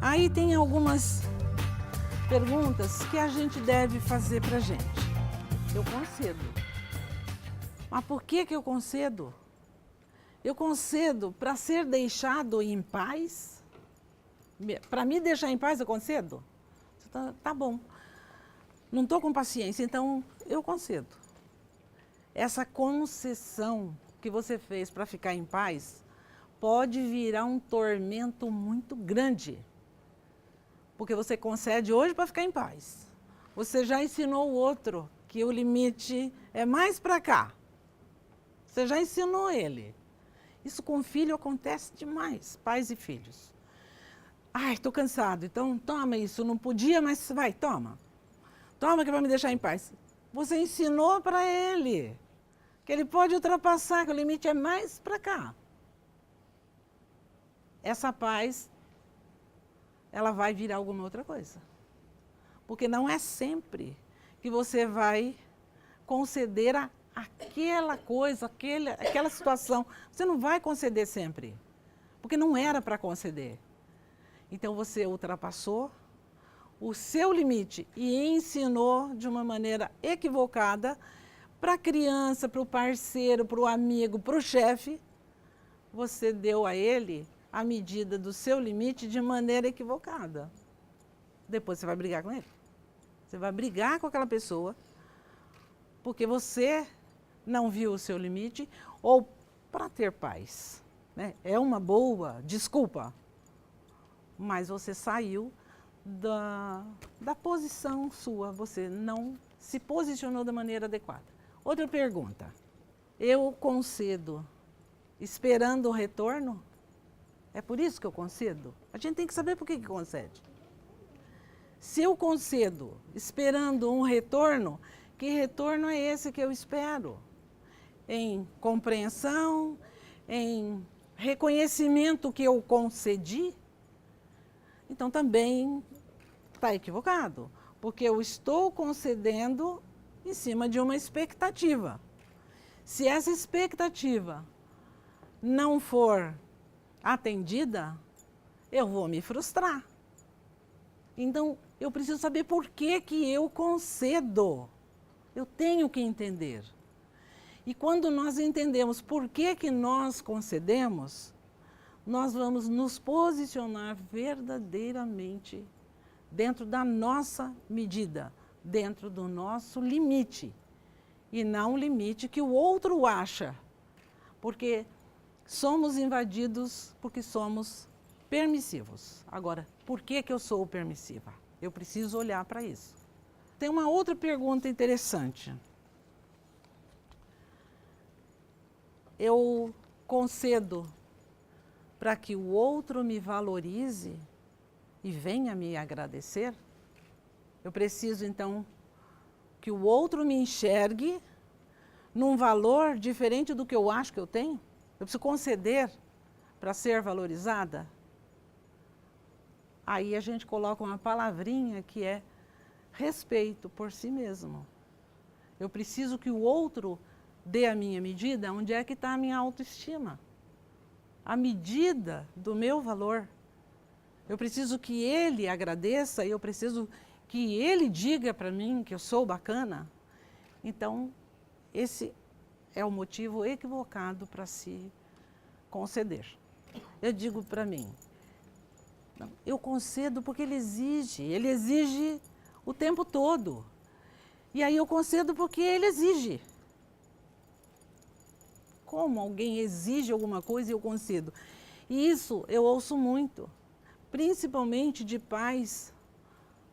Aí tem algumas perguntas que a gente deve fazer pra gente. Eu concedo. Mas por que eu concedo? Eu concedo para ser deixado em paz? Para me deixar em paz eu concedo? Tá bom. Não estou com paciência, então eu concedo. Essa concessão que você fez para ficar em paz pode virar um tormento muito grande. Porque você concede hoje para ficar em paz. Você já ensinou o outro que o limite é mais para cá. Você já ensinou ele. Isso com filho acontece demais, pais e filhos. Ai, estou cansado, então toma isso, não podia, mas vai, toma. Toma que vai me deixar em paz. Você ensinou para ele que ele pode ultrapassar, que o limite é mais para cá. Essa paz, ela vai virar alguma outra coisa. Porque não é sempre que você vai conceder aquela coisa, aquela situação. Você não vai conceder sempre, porque não era para conceder. Então você ultrapassou o seu limite e ensinou de uma maneira equivocada para a criança, para o parceiro, para o amigo, para o chefe. Você deu a ele a medida do seu limite de maneira equivocada. Depois você vai brigar com ele. Você vai brigar com aquela pessoa porque você não viu o seu limite ou para ter paz. Né? É uma boa desculpa, mas você saiu da posição sua, você não se posicionou da maneira adequada. Outra pergunta, eu concedo esperando o retorno? É por isso que eu concedo? A gente tem que saber por que concede. Se eu concedo esperando um retorno, que retorno é esse que eu espero? Em compreensão, em reconhecimento que eu concedi? Então também está equivocado, porque eu estou concedendo em cima de uma expectativa. Se essa expectativa não for atendida, eu vou me frustrar. Então, eu preciso saber por que eu concedo. Eu tenho que entender. E quando nós entendemos por que nós concedemos, nós vamos nos posicionar verdadeiramente dentro da nossa medida, dentro do nosso limite. E não o limite que o outro acha. Porque somos invadidos porque somos permissivos. Agora, por que eu sou permissiva? Eu preciso olhar para isso. Tem uma outra pergunta interessante. Eu concedo para que o outro me valorize e venha me agradecer? Eu preciso, então, que o outro me enxergue num valor diferente do que eu acho que eu tenho? Eu preciso conceder para ser valorizada? Aí a gente coloca uma palavrinha que é respeito por si mesmo. Eu preciso que o outro dê a minha medida, onde é que está a minha autoestima? A medida do meu valor. Eu preciso que ele agradeça e eu preciso que ele diga para mim que eu sou bacana. Então, esse é o motivo equivocado para se conceder. Eu digo para mim, eu concedo porque ele exige o tempo todo. E aí eu concedo porque ele exige. Como alguém exige alguma coisa e eu concedo? E isso eu ouço muito, principalmente de pais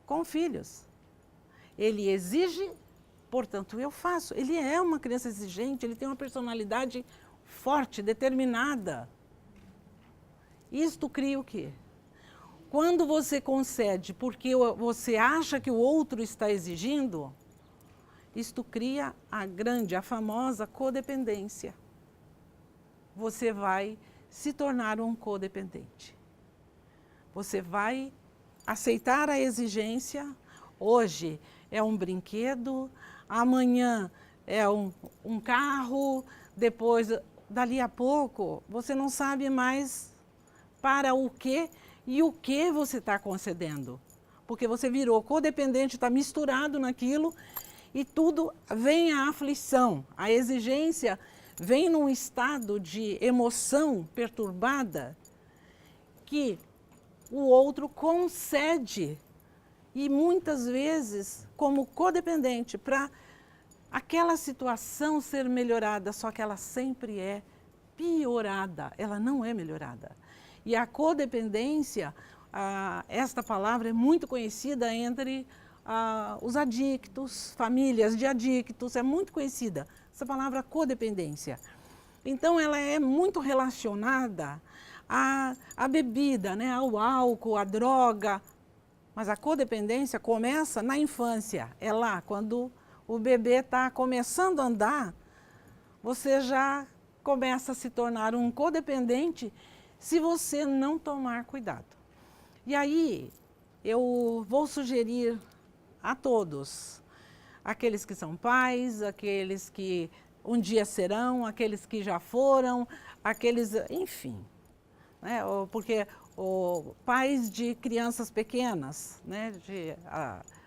com filhos. Ele exige, portanto eu faço. Ele é uma criança exigente, ele tem uma personalidade forte, determinada. Isto cria o quê? Quando você concede porque você acha que o outro está exigindo, isto cria a famosa codependência. Você vai se tornar um codependente. Você vai aceitar a exigência. Hoje é um brinquedo, amanhã é um carro, depois, dali a pouco, você não sabe mais para o que e o que você está concedendo. Porque você virou codependente, está misturado naquilo e tudo vem a aflição, a exigência vem num estado de emoção perturbada que o outro concede e muitas vezes como codependente para aquela situação ser melhorada, só que ela sempre é piorada, ela não é melhorada. E a codependência, esta palavra é muito conhecida entre os adictos, famílias de adictos, é muito conhecida essa palavra codependência. Então ela é muito relacionada à bebida, né, ao álcool, à droga, mas a codependência começa na infância, é lá, quando o bebê está começando a andar, você já começa a se tornar um codependente se você não tomar cuidado. E aí, eu vou sugerir a todos, aqueles que são pais, aqueles que um dia serão, aqueles que já foram, aqueles, enfim, né, porque pais de crianças pequenas, né,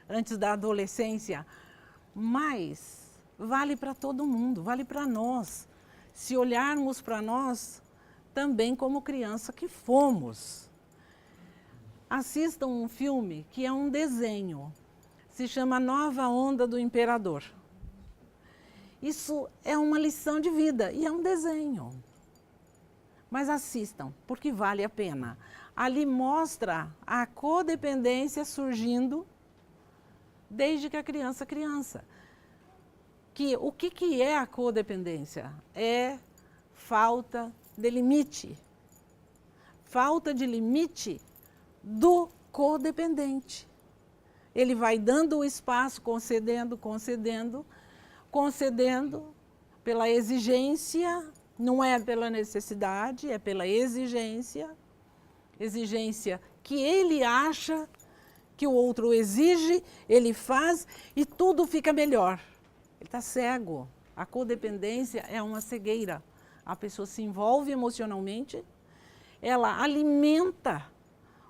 antes da adolescência, mas vale para todo mundo, vale para nós. Se olharmos para nós também como criança que fomos. Assistam um filme que é um desenho, se chama Nova Onda do Imperador. Isso é uma lição de vida e é um desenho. Mas assistam, porque vale a pena. Ali mostra a codependência surgindo desde que a criança é criança. O que é a codependência? É falta de limite. Falta de limite do codependente. Ele vai dando o espaço, concedendo, concedendo, concedendo pela exigência, não é pela necessidade, é pela exigência. Exigência que ele acha que o outro exige, ele faz e tudo fica melhor. Ele está cego. A codependência é uma cegueira. A pessoa se envolve emocionalmente, ela alimenta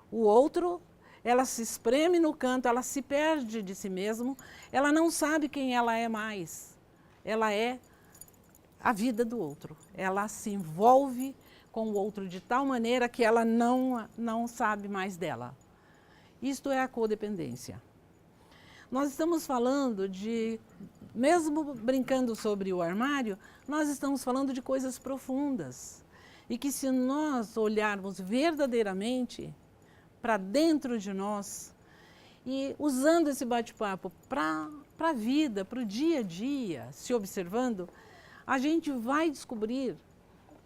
o outro, ela se espreme no canto, ela se perde de si mesma, ela não sabe quem ela é mais. Ela é a vida do outro. Ela se envolve com o outro de tal maneira que ela não sabe mais dela. Isto é a codependência. Nós estamos falando de, mesmo brincando sobre o armário, nós estamos falando de coisas profundas. E que se nós olharmos verdadeiramente para dentro de nós e usando esse bate-papo para a vida, para o dia a dia, se observando, a gente vai descobrir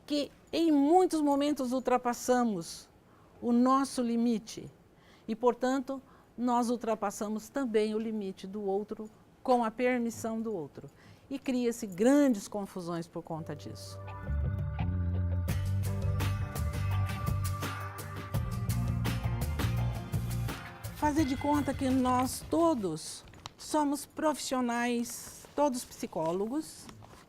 que em muitos momentos ultrapassamos o nosso limite e, portanto, nós ultrapassamos também o limite do outro com a permissão do outro. E cria-se grandes confusões por conta disso. Fazer de conta que nós todos somos profissionais, todos psicólogos,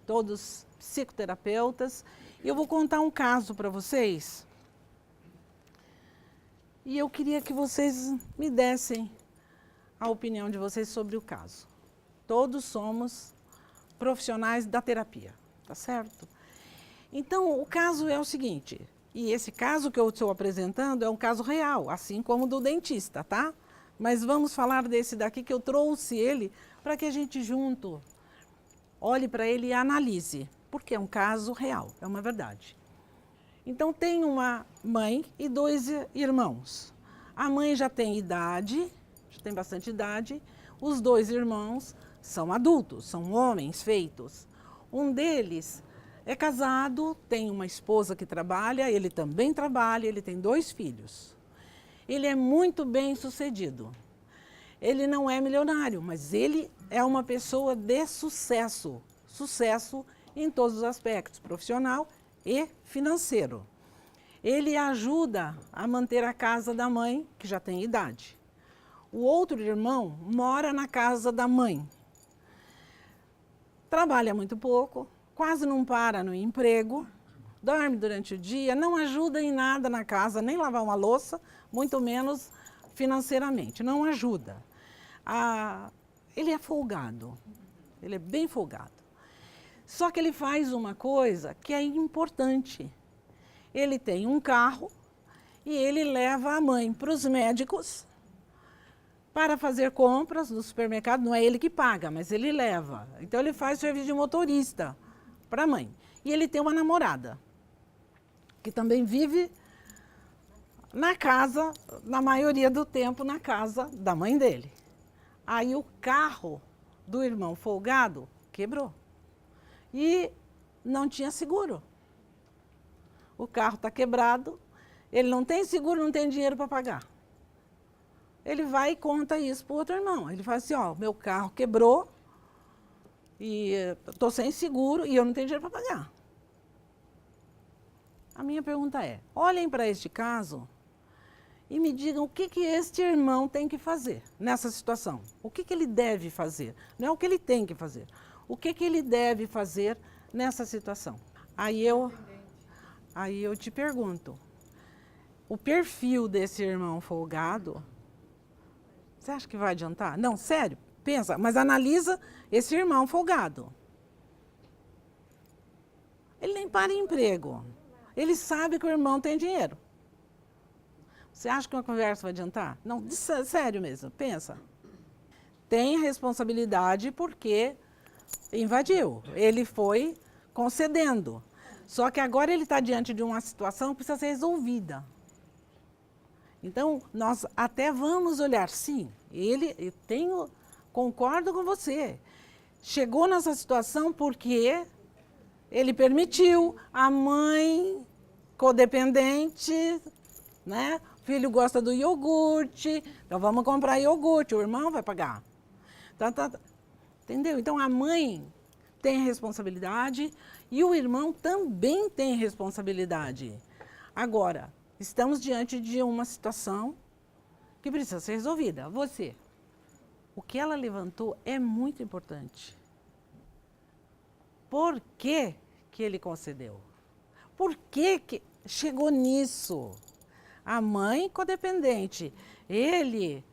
todos psicoterapeutas. E eu vou contar um caso para vocês. E eu queria que vocês me dessem a opinião de vocês sobre o caso. Todos somos profissionais da terapia, tá certo? Então, o caso é o seguinte, e esse caso que eu estou apresentando é um caso real, assim como o do dentista, tá? Mas vamos falar desse daqui que eu trouxe ele para que a gente junto olhe para ele e analise, porque é um caso real, é uma verdade. Então, tem uma mãe e 2 irmãos. A mãe já tem idade, já tem bastante idade, os 2 irmãos são adultos, são homens feitos. Um deles é casado, tem uma esposa que trabalha, ele também trabalha, ele tem 2 filhos. Ele é muito bem sucedido. Ele não é milionário, mas ele é uma pessoa de sucesso. Sucesso em todos os aspectos, profissional e financeiro. Ele ajuda a manter a casa da mãe, que já tem idade. O outro irmão mora na casa da mãe. Trabalha muito pouco, quase não para no emprego, dorme durante o dia, não ajuda em nada na casa, nem lavar uma louça, muito menos financeiramente, não ajuda. Ele é folgado, ele é bem folgado. Só que ele faz uma coisa que é importante. Ele tem um carro e ele leva a mãe para os médicos para fazer compras no supermercado. Não é ele que paga, mas ele leva. Então ele faz serviço de motorista para a mãe. E ele tem uma namorada, que também vive na casa, na maioria do tempo, na casa da mãe dele. Aí o carro do irmão folgado quebrou. E não tinha seguro. O carro está quebrado, ele não tem seguro, não tem dinheiro para pagar. Ele vai e conta isso para o outro irmão. Ele fala assim, ó, meu carro quebrou e estou sem seguro e eu não tenho dinheiro para pagar. A minha pergunta é, olhem para este caso e me digam o que este irmão tem que fazer nessa situação. O que ele deve fazer? Não é o que ele tem que fazer. O que ele deve fazer nessa situação? Aí eu te pergunto, o perfil desse irmão folgado, você acha que vai adiantar? Não, sério, pensa, mas analisa esse irmão folgado. Ele nem para em emprego. Ele sabe que o irmão tem dinheiro. Você acha que uma conversa vai adiantar? Não, sério mesmo, pensa. Tem responsabilidade porque invadiu. Ele foi concedendo. Só que agora ele está diante de uma situação que precisa ser resolvida. Então, nós até vamos olhar, sim, concordo com você. Chegou nessa situação porque ele permitiu, a mãe codependente, né? O filho gosta do iogurte, então vamos comprar iogurte, o irmão vai pagar. Entendeu? Então a mãe tem responsabilidade e o irmão também tem responsabilidade. Agora, estamos diante de uma situação que precisa ser resolvida. Você, o que ela levantou é muito importante. Por que ele concedeu? Por que chegou nisso? A mãe codependente, ele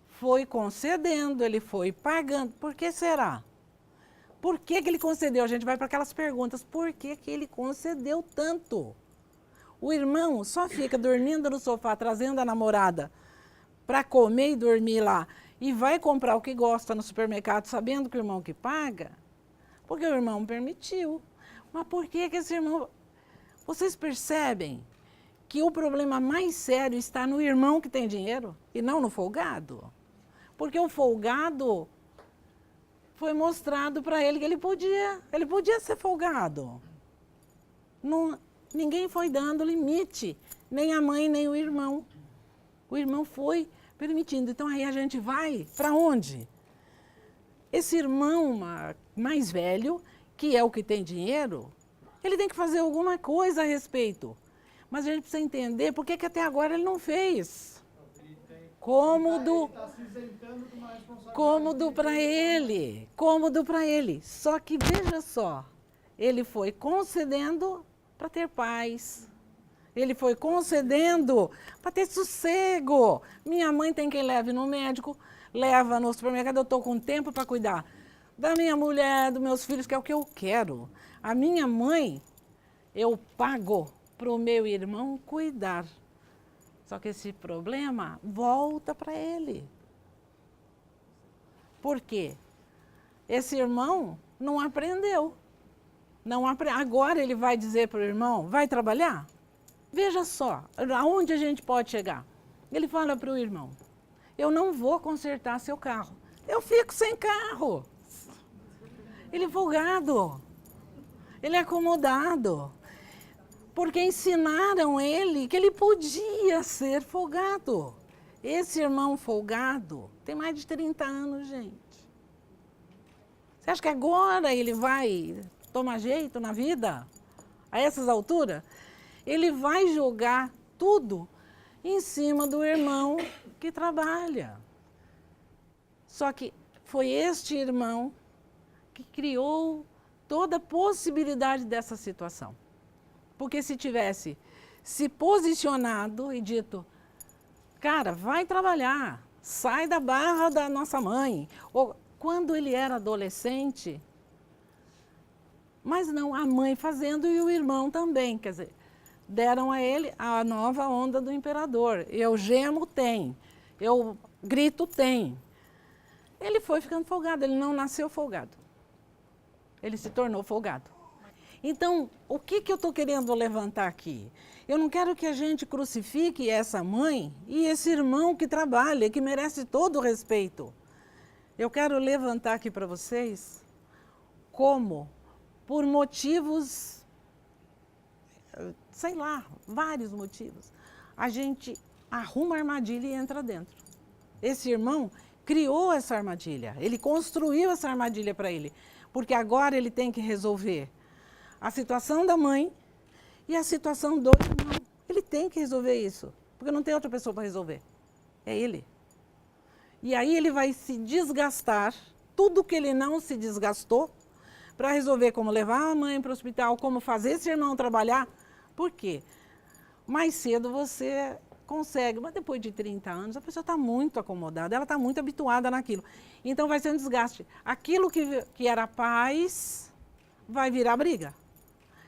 foi concedendo, ele foi pagando. Por que será? Por que ele concedeu? A gente vai para aquelas perguntas. Por que ele concedeu tanto? O irmão só fica dormindo no sofá, trazendo a namorada para comer e dormir lá, e vai comprar o que gosta no supermercado, sabendo que o irmão que paga, porque o irmão permitiu. Mas por que esse irmão... Vocês percebem que o problema mais sério está no irmão que tem dinheiro e não no folgado? Porque o folgado foi mostrado para ele que ele podia ser folgado. Não, ninguém foi dando limite, nem a mãe, nem o irmão. O irmão foi permitindo. Então aí a gente vai para onde? Esse irmão mais velho, que é o que tem dinheiro, ele tem que fazer alguma coisa a respeito. Mas a gente precisa entender por que até agora ele não fez. Cômodo para ele, cômodo para ele. Só que veja só, ele foi concedendo para ter paz. Ele foi concedendo para ter sossego. Minha mãe tem quem leve no médico, leva no supermercado, eu estou com tempo para cuidar da minha mulher, dos meus filhos, que é o que eu quero. A minha mãe, eu pago para o meu irmão cuidar. Só que esse problema volta para ele. Por quê? Esse irmão não aprendeu. Agora ele vai dizer para o irmão, vai trabalhar? Veja só, aonde a gente pode chegar. Ele fala para o irmão, eu não vou consertar seu carro. Eu fico sem carro. Ele é folgado. Ele é acomodado. Porque ensinaram ele que ele podia ser folgado. Esse irmão folgado tem mais de 30 anos, gente. Você acha que agora ele vai tomar jeito na vida? A essas alturas? Ele vai jogar tudo em cima do irmão que trabalha. Só que foi este irmão que criou toda a possibilidade dessa situação. Porque se tivesse se posicionado e dito, cara, vai trabalhar, sai da barra da nossa mãe. Ou, quando ele era adolescente, mas não, a mãe fazendo e o irmão também, quer dizer, deram a ele a nova onda do imperador. Eu gemo, tem. Eu grito, tem. Ele foi ficando folgado, ele não nasceu folgado. Ele se tornou folgado. Então, o que eu estou querendo levantar aqui? Eu não quero que a gente crucifique essa mãe e esse irmão que trabalha, que merece todo o respeito. Eu quero levantar aqui para vocês como, por motivos, sei lá, vários motivos, a gente arruma a armadilha e entra dentro. Esse irmão criou essa armadilha, ele construiu essa armadilha para ele, porque agora ele tem que resolver a situação da mãe e a situação do irmão. Ele tem que resolver isso, porque não tem outra pessoa para resolver, é ele. E aí ele vai se desgastar, tudo que ele não se desgastou, para resolver como levar a mãe para o hospital, como fazer esse irmão trabalhar. Por quê? Mais cedo você consegue, mas depois de 30 anos a pessoa está muito acomodada, ela está muito habituada naquilo. Então vai ser um desgaste. Aquilo que era paz vai virar briga.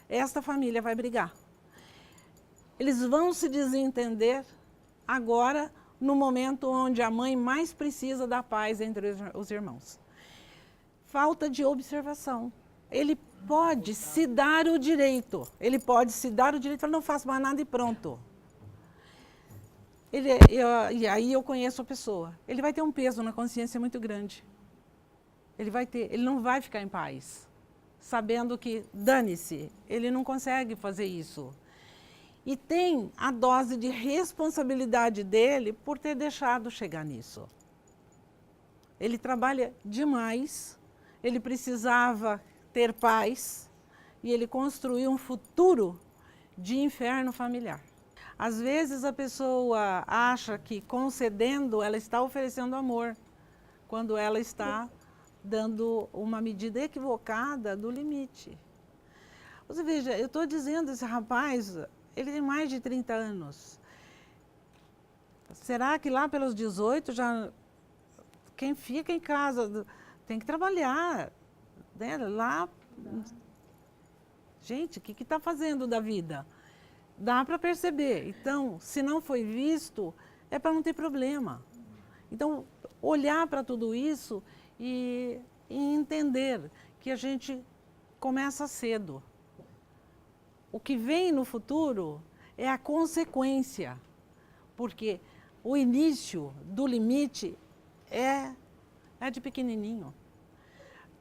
Esta família vai brigar. Eles vão se desentender agora, no momento onde a mãe mais precisa da paz entre os irmãos. Falta de observação. Ele pode se dar o direito, falar, não faço mais nada e pronto. E aí eu conheço a pessoa. Ele vai ter um peso na consciência muito grande. Ele não vai ficar em paz, sabendo que, dane-se, ele não consegue fazer isso. E tem a dose de responsabilidade dele por ter deixado chegar nisso. Ele trabalha demais, ele precisava ter paz e ele construiu um futuro de inferno familiar. Às vezes a pessoa acha que concedendo ela está oferecendo amor, quando ela está dando uma medida equivocada do limite. Você veja, eu estou dizendo, esse rapaz, ele tem mais de 30 anos. Será que lá pelos 18 já... Quem fica em casa tem que trabalhar, né? Lá... Gente, o que está fazendo da vida? Dá para perceber. Então, se não foi visto, é para não ter problema. Então, olhar para tudo isso e entender que a gente começa cedo. O que vem no futuro é a consequência, porque o início do limite é de pequenininho.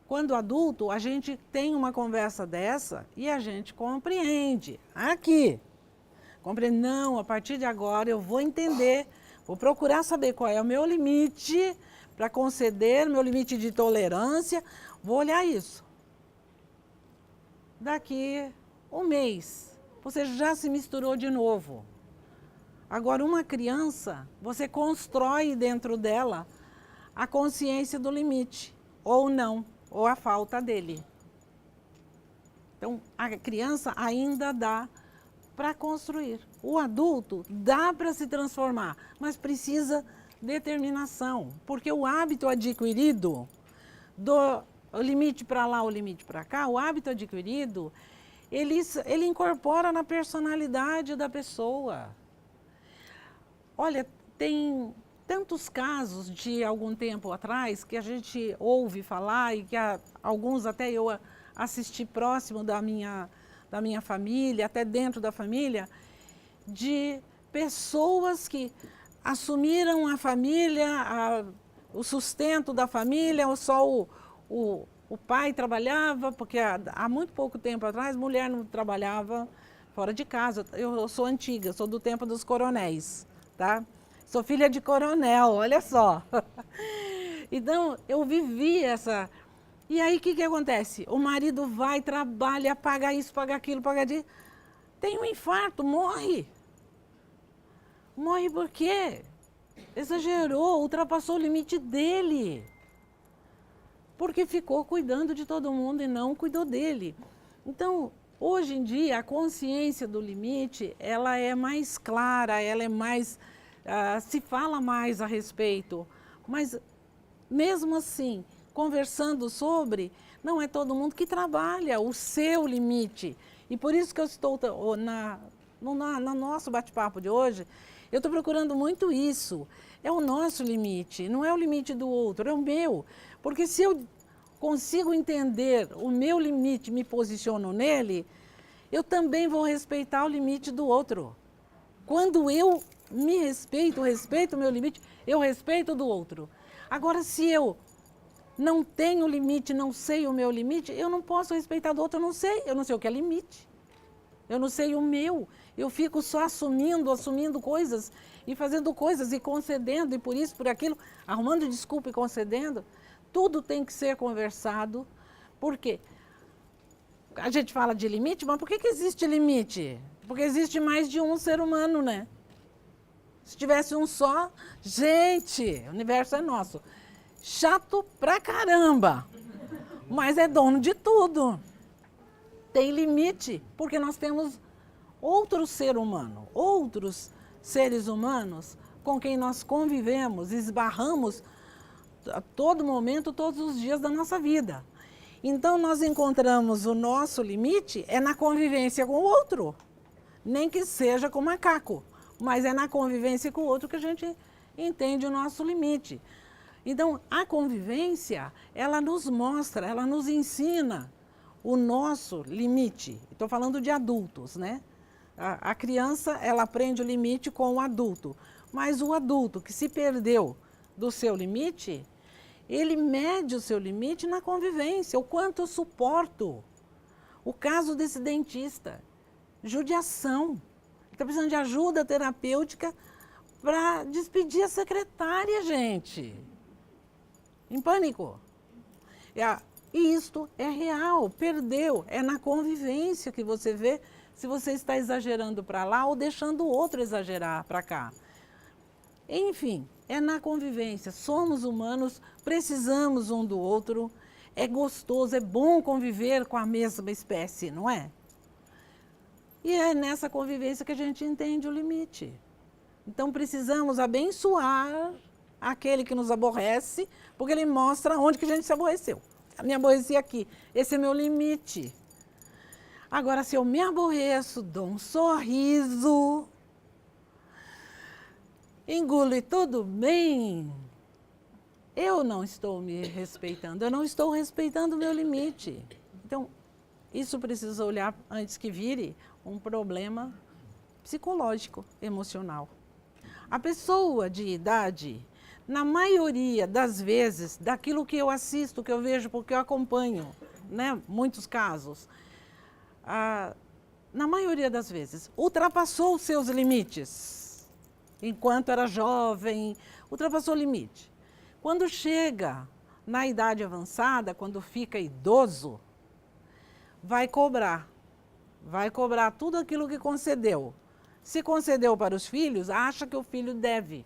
Quando adulto, a gente tem uma conversa dessa e a gente compreende. Aqui, compreende, não, a partir de agora eu vou entender, vou procurar saber qual é o meu limite para conceder, meu limite de tolerância, vou olhar isso. Daqui um mês, você já se misturou de novo. Agora, uma criança, você constrói dentro dela a consciência do limite, ou não, ou a falta dele. Então, a criança ainda dá para construir. O adulto dá para se transformar, mas precisa determinação, porque o hábito adquirido, do limite para lá, o limite para cá, o hábito adquirido, ele incorpora na personalidade da pessoa. Olha, tem tantos casos de algum tempo atrás que a gente ouve falar e que alguns até eu assisti próximo da minha família, até dentro da família, de pessoas que assumiram a família, o sustento da família, só o pai trabalhava, porque há muito pouco tempo atrás, mulher não trabalhava fora de casa. Eu sou antiga, sou do tempo dos coronéis, tá? Sou filha de coronel, olha só. Então, eu vivi essa... E aí, o que acontece? O marido vai, trabalha, paga isso, paga aquilo, paga aquilo. Tem um infarto, morre. Morre por quê? Exagerou, ultrapassou o limite dele. Porque ficou cuidando de todo mundo e não cuidou dele. Então, Hoje em dia, a consciência do limite, ela é mais clara, ela é mais, se fala mais a respeito, mas mesmo assim, conversando sobre, não é todo mundo que trabalha o seu limite. E por isso que eu estou no nosso bate-papo de hoje, eu estou procurando muito isso. É o nosso limite, não é o limite do outro, é o meu. Porque se eu consigo entender o meu limite, me posiciono nele, eu também vou respeitar o limite do outro. Quando eu me respeito o meu limite, eu respeito o do outro. Agora, se eu não tenho limite, não sei o meu limite, eu não posso respeitar do outro, eu não sei o que é limite. Eu não sei o meu. Eu fico só assumindo coisas e fazendo coisas e concedendo, e por isso, por aquilo, arrumando desculpa e concedendo. Tudo tem que ser conversado. Por quê? A gente fala de limite, mas por que existe limite? Porque existe mais de um ser humano, né? Se tivesse um só, gente, o universo é nosso. Chato pra caramba, mas é dono de tudo. Tem limite, porque nós temos outro ser humano, outros seres humanos com quem nós convivemos, esbarramos a todo momento, todos os dias da nossa vida. Então, nós encontramos o nosso limite na convivência com o outro, nem que seja com o macaco, mas é na convivência com o outro que a gente entende o nosso limite. Então, a convivência, ela nos mostra, ela nos ensina o nosso limite. Estou falando de adultos, né? A criança, ela aprende o limite com o adulto, mas o adulto que se perdeu do seu limite, ele mede o seu limite na convivência, o quanto eu suporto. O caso desse dentista, judiação. Está precisando de ajuda terapêutica para despedir a secretária, gente. Em pânico. E isto é real, perdeu. É na convivência que você vê se você está exagerando para lá ou deixando o outro exagerar para cá. Enfim, é na convivência. Somos humanos, precisamos um do outro. É gostoso, é bom conviver com a mesma espécie, não é? E é nessa convivência que a gente entende o limite. Então precisamos abençoar aquele que nos aborrece, porque ele mostra onde que a gente se aborreceu. Eu me aborreci aqui, esse é meu limite. Agora, se eu me aborreço, dou um sorriso, engulo e tudo bem, eu não estou me respeitando, eu não estou respeitando o meu limite. Então, isso precisa olhar antes que vire um problema psicológico, emocional. A pessoa de idade, na maioria das vezes, daquilo que eu assisto, que eu vejo, porque eu acompanho, né, muitos casos, na maioria das vezes, ultrapassou os seus limites. Enquanto era jovem, ultrapassou o limite. Quando chega na idade avançada, quando fica idoso, vai cobrar tudo aquilo que concedeu. Se concedeu para os filhos, acha que o filho deve.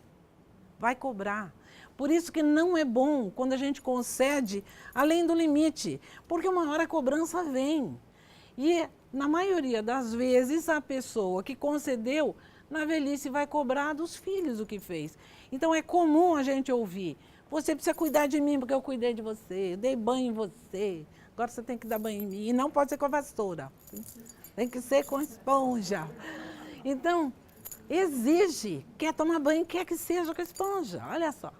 Vai cobrar. Por isso que não é bom quando a gente concede além do limite, porque uma hora a cobrança vem. E na maioria das vezes a pessoa que concedeu, na velhice vai cobrar dos filhos o que fez. Então é comum a gente ouvir, você precisa cuidar de mim porque eu cuidei de você, eu dei banho em você, agora você tem que dar banho em mim. E não pode ser com a vassoura, tem que ser com esponja. Então, exige, quer tomar banho, quer que seja com esponja, olha só.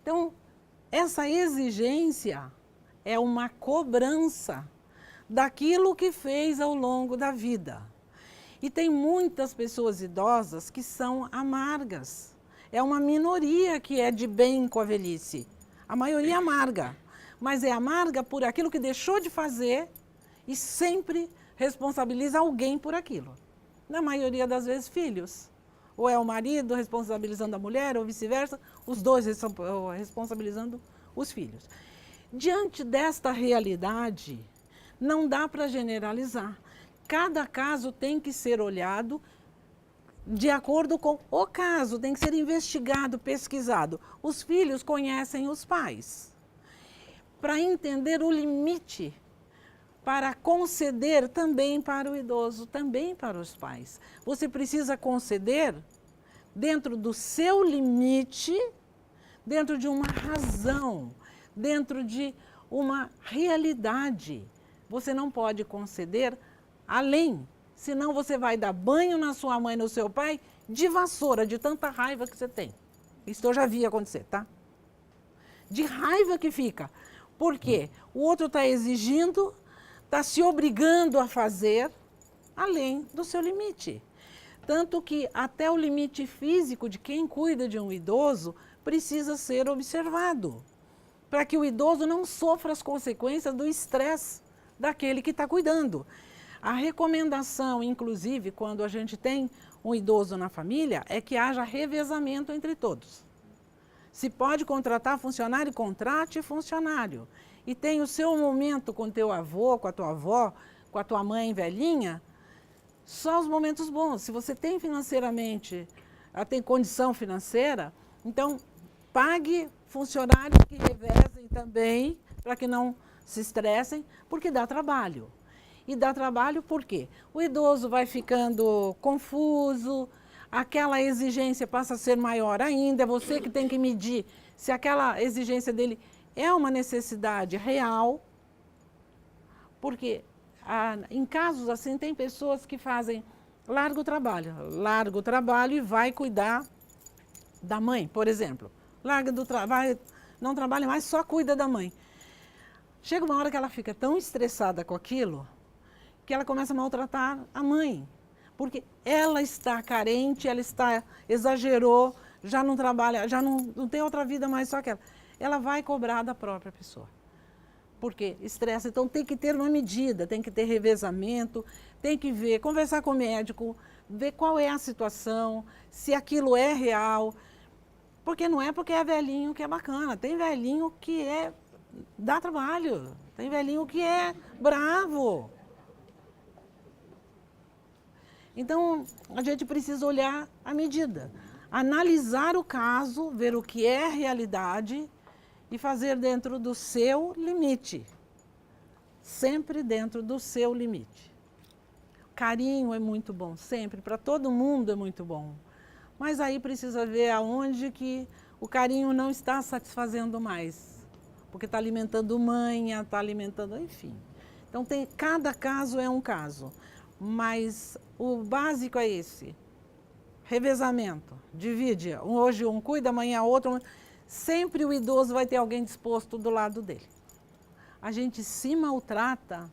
Então, essa exigência é uma cobrança daquilo que fez ao longo da vida. E tem muitas pessoas idosas que são amargas. É uma minoria que é de bem com a velhice. A maioria é amarga, mas é amarga por aquilo que deixou de fazer e sempre responsabiliza alguém por aquilo. Na maioria das vezes, filhos. Ou é o marido responsabilizando a mulher, ou vice-versa, os dois responsabilizando os filhos. Diante desta realidade, não dá para generalizar. Cada caso tem que ser olhado de acordo com o caso, tem que ser investigado, pesquisado. Os filhos conhecem os pais. Para entender o limite, para conceder também para o idoso, também para os pais. Você precisa conceder dentro do seu limite, dentro de uma razão, dentro de uma realidade. Você não pode conceder além, senão você vai dar banho na sua mãe, no seu pai, de vassoura, de tanta raiva que você tem. Isso eu já vi acontecer, tá? De raiva que fica. Por quê? O outro está exigindo, está se obrigando a fazer além do seu limite. Tanto que até o limite físico de quem cuida de um idoso precisa ser observado, para que o idoso não sofra as consequências do estresse daquele que está cuidando. A recomendação, inclusive, quando a gente tem um idoso na família, é que haja revezamento entre todos. Se pode contratar funcionário, contrate funcionário. E tem o seu momento com teu avô, com a tua avó, com a tua mãe velhinha, só os momentos bons. Se você tem financeiramente, tem condição financeira, então pague funcionários que revezem também, para que não se estressem, porque dá trabalho. E dá trabalho por quê? O idoso vai ficando confuso, aquela exigência passa a ser maior ainda, é você que tem que medir se aquela exigência dele é uma necessidade real, porque em casos assim tem pessoas que fazem larga o trabalho e vai cuidar da mãe, por exemplo. Larga do trabalho, não trabalha mais, só cuida da mãe. Chega uma hora que ela fica tão estressada com aquilo, que ela começa a maltratar a mãe. Porque ela está carente, exagerou, já não trabalha, já não tem outra vida mais só aquela. Ela vai cobrar da própria pessoa. Porque estresse, então tem que ter uma medida, tem que ter revezamento, tem que ver, conversar com o médico, ver qual é a situação, se aquilo é real. Porque não é porque é velhinho que é bacana, tem velhinho que dá trabalho, tem velhinho que é bravo. Então, a gente precisa olhar a medida, analisar o caso, ver o que é a realidade e fazer dentro do seu limite. Sempre dentro do seu limite. Carinho é muito bom, sempre, para todo mundo é muito bom. Mas aí precisa ver aonde que o carinho não está satisfazendo mais. Porque está alimentando manha, está alimentando, enfim. Então, cada caso é um caso. Mas o básico é esse, revezamento, divide, hoje um cuida, amanhã outro, sempre o idoso vai ter alguém disposto do lado dele. A gente se maltrata,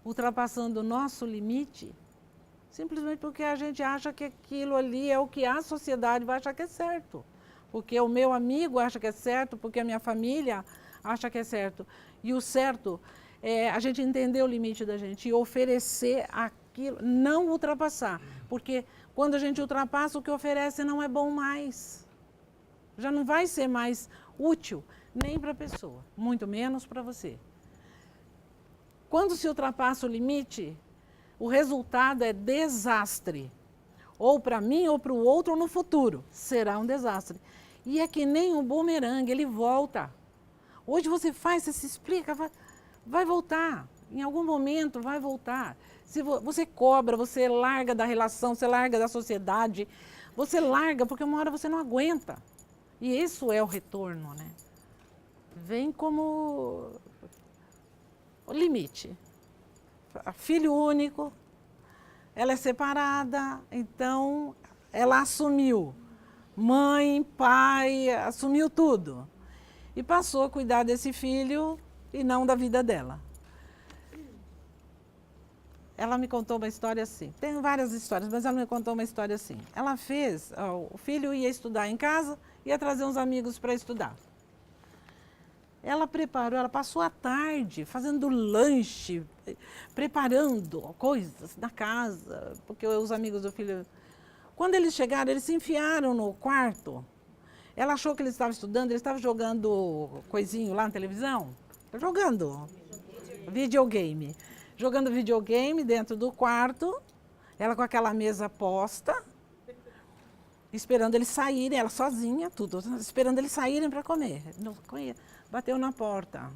ultrapassando o nosso limite, simplesmente porque a gente acha que aquilo ali é o que a sociedade vai achar que é certo. Porque o meu amigo acha que é certo, porque a minha família acha que é certo. E o certo é a gente entender o limite da gente e oferecer aquilo, não ultrapassar. Porque quando a gente ultrapassa, o que oferece não é bom mais. Já não vai ser mais útil nem para a pessoa, muito menos para você. Quando se ultrapassa o limite, o resultado é desastre. Ou para mim, ou para o outro, ou no futuro. Será um desastre. E é que nem um bumerangue, ele volta. Hoje você faz, você se explica, vai voltar. Em algum momento vai voltar. Se você cobra, você larga da relação, você larga da sociedade, você larga porque uma hora você não aguenta. E isso é o retorno, né? Vem como o limite. Filho único, ela é separada, então ela assumiu. Mãe, pai, assumiu tudo. E passou a cuidar desse filho e não da vida dela. Ela me contou uma história assim. Tem várias histórias, mas ela me contou uma história assim. Ela fez, o filho ia estudar em casa, ia trazer uns amigos para estudar. Ela preparou, ela passou a tarde fazendo lanche, preparando coisas na casa, porque os amigos do filho... Quando eles chegaram, eles se enfiaram no quarto. Ela achou que eles estavam estudando, eles estavam jogando coisinho lá na televisão. Jogando videogame. Jogando videogame dentro do quarto, ela com aquela mesa posta, esperando eles saírem, ela sozinha, tudo, esperando eles saírem para comer. Bateu na porta.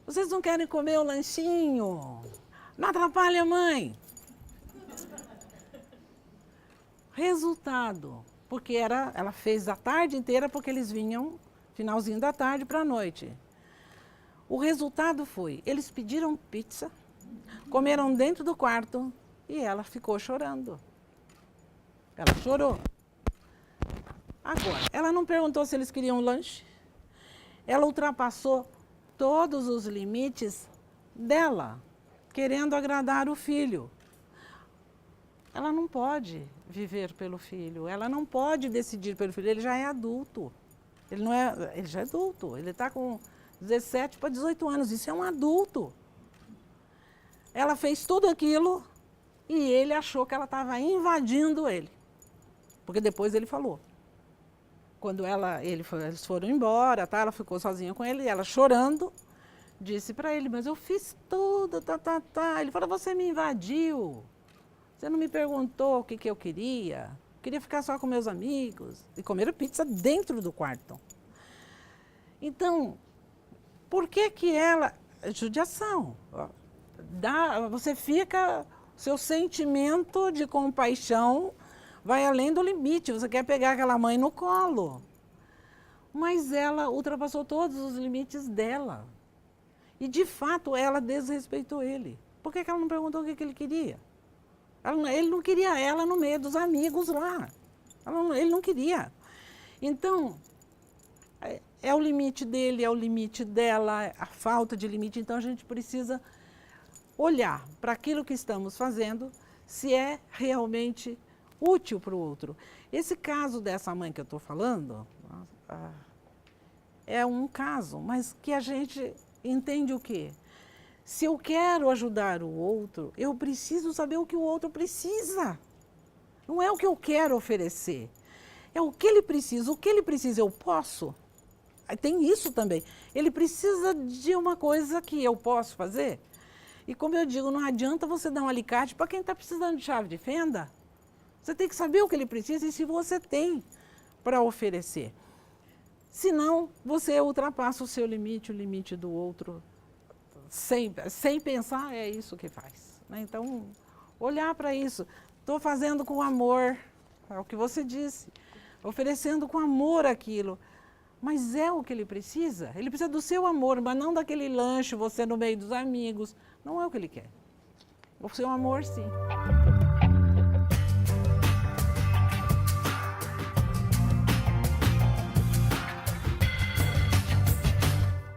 Vocês não querem comer o lanchinho? Não atrapalha a mãe. Resultado, porque ela fez a tarde inteira porque eles vinham finalzinho da tarde para a noite. O resultado foi, eles pediram pizza, comeram dentro do quarto e ela ficou chorando. Ela chorou. Agora, ela não perguntou se eles queriam lanche. Ela ultrapassou todos os limites dela, querendo agradar o filho. Ela não pode viver pelo filho, ela não pode decidir pelo filho, ele já é adulto. Ele já é adulto, ele está com 17 para 18 anos, isso é um adulto. Ela fez tudo aquilo e ele achou que ela estava invadindo ele. Porque depois ele falou. Quando eles foram embora, tá, ela ficou sozinha com ele, e ela chorando, disse para ele, mas eu fiz tudo, tá. Ele falou, você me invadiu. Você não me perguntou o que eu queria. Queria ficar só com meus amigos. E comeram pizza dentro do quarto. Então, por que ela... Judiação. Você fica... Seu sentimento de compaixão vai além do limite. Você quer pegar aquela mãe no colo. Mas ela ultrapassou todos os limites dela. E, de fato, ela desrespeitou ele. Por que ela não perguntou o que ele queria? Ele não queria ela no meio dos amigos lá. Ele não queria. Então, é o limite dele, é o limite dela, a falta de limite. Então, a gente precisa olhar para aquilo que estamos fazendo, se é realmente útil para o outro. Esse caso dessa mãe que eu estou falando, é um caso, mas que a gente entende o quê? Se eu quero ajudar o outro, eu preciso saber o que o outro precisa. Não é o que eu quero oferecer. É o que ele precisa. O que ele precisa eu posso. Tem isso também. Ele precisa de uma coisa que eu posso fazer. E como eu digo, não adianta você dar um alicate para quem está precisando de chave de fenda. Você tem que saber o que ele precisa e se você tem para oferecer. Senão, você ultrapassa o seu limite, o limite do outro. Sem pensar, é isso que faz. Né? Então, olhar para isso. Estou fazendo com amor, é o que você disse. Oferecendo com amor aquilo. Mas é o que ele precisa? Ele precisa do seu amor, mas não daquele lanche, você no meio dos amigos. Não é o que ele quer. O seu amor, sim.